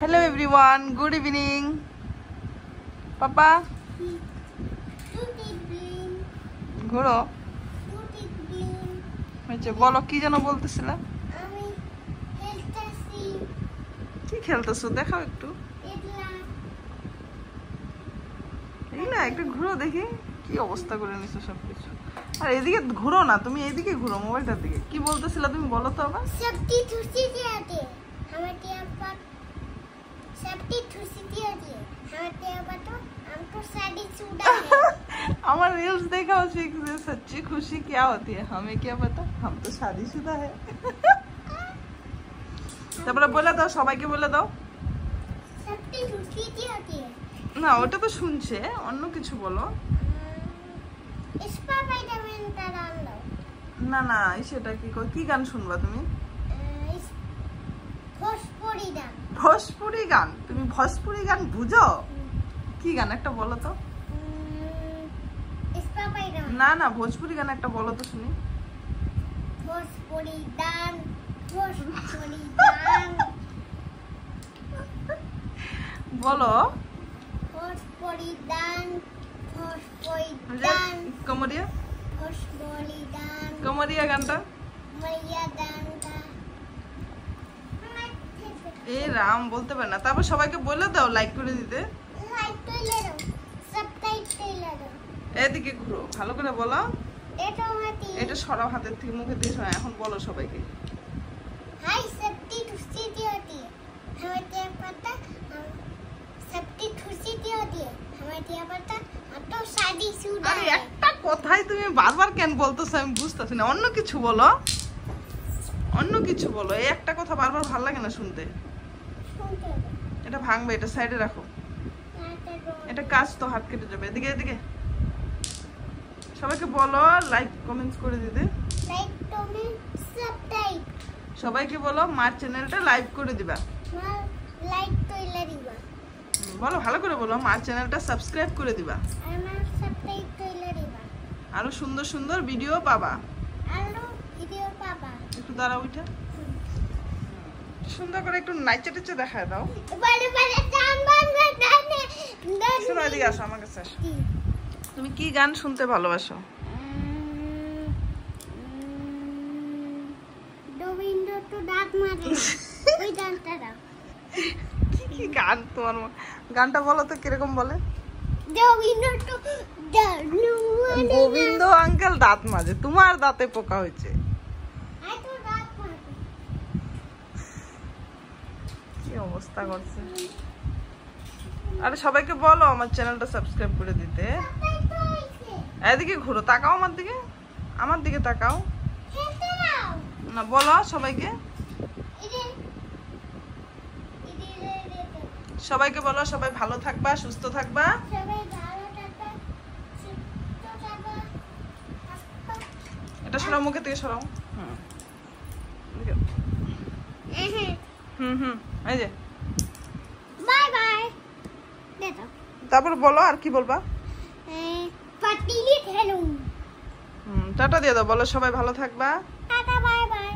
Hello everyone, good evening. Papa. ঘুরো হয়েছে বলো কি যেন বলতেছিলা কি খেলতেছো দেখাও একটু এই না একটু ঘুরো দেখি কি অবস্থা করে নিছো সবকিছু আর এদিকে ঘুরো না তুমি এইদিকে ঘুরো মোবাইলটার দিকে কি বলতেছিলা তুমি বলো তো আবার हमारे रील्स देखा उसी से सच्ची खुशी क्या होती है हमें क्या पता हम तो शादीशुदा है তারপরে বলে দাও সবাইকে বলে দাও সত্যি খুশি কি होती है না ওটা তো শুনছে অন্য কিছু বলো স্পাইডারম্যান তার আনলো না না সেটা কি গান শুনবা তুমি ভোজপুরি গান ভোজপুরি গান তুমি ভোজপুরি গান বুঝো কি গান একটা বলো তো না না ভোজপুরি গান একটা বলো তো শুনি ভোজপুরি গান বলো ভোজপুরি গান কমরিয়া ভোজপুরি গান কমরিয়া গানটা মাইয়া গানটা এ রাম বলতে পারে না তারপর সবাইকে বলে দাও লাইক করে দিতে লাইক করে দাও সাবস্ক্রাইব করে দাও এদিকে ঘুরো ভালো করে বলো এটা সরাও হাতের থেকে মুখে দিয়ে সরাও এখন বলো সবাইকে हाय सबकी खुशी की होती है हमें क्या पता सबकी खुशी की होती है हमें क्या पता हम तो शादीशुदा আরে একটা কথাই তুমি বারবার কেন বলতেছো আমি বুঝতাছি না অন্য কিছু বলো এই একটা কথা বারবার ভালো লাগে না শুনতে এটা ভাঙবে এটা সাইডে রাখো এটা কাজ তো হাত কেটে যাবে এদিকে এদিকে সবাইকে বলো লাইক কমেন্টস করে দিতে লাইক কমেন্ট সাবস্ক্রাইব সবাইকে বলো মার চ্যানেলটা লাইক করে দিবা লাইক কইলা দিবা বলো ভালো করে বলো মার চ্যানেলটা সাবস্ক্রাইব করে দিবা আমার সাবস্ক্রাইব কইলা দিবা আরো সুন্দর সুন্দর ভিডিও পাবা আরো ভিডিও পাবা একটু দাঁড়াও ওইটা সুন্দর করে একটু নাচে টেচে দেখায় দাও বলে টান বানবে টানে শোনো এদিকে আসো আমার কাছে আসো তুমি কি গান শুনতে ভালোবাসো রবীন্দ্র তো ডাক মারে ওই গানটা দাও কি গান তোমার গানটা বলো তো কিরকম বলে রবীন্দ্র তো গোবিন্দ আঙ্কেল দাঁত মাজে তোমার দাঁতে পোকা হয়েছে কি অবস্থা করছে আরে সবাইকে বলো আমার চ্যানেলটা সাবস্ক্রাইব করে দিতে এদিকে ঘুরো তাকাও আমার দিকে তাকাও না বলো সবাইকে বলো সবাই ভালো থাকবা সুস্থ থাকবা এটা সরাও মুখে থেকে সরাও এই যে বাই বাই তারপর বলো আর কি বলবা পাতিলি খেলুন টাটা দিয়ে দাও বলো সবাই ভালো থাকবা টাটা বাই বাই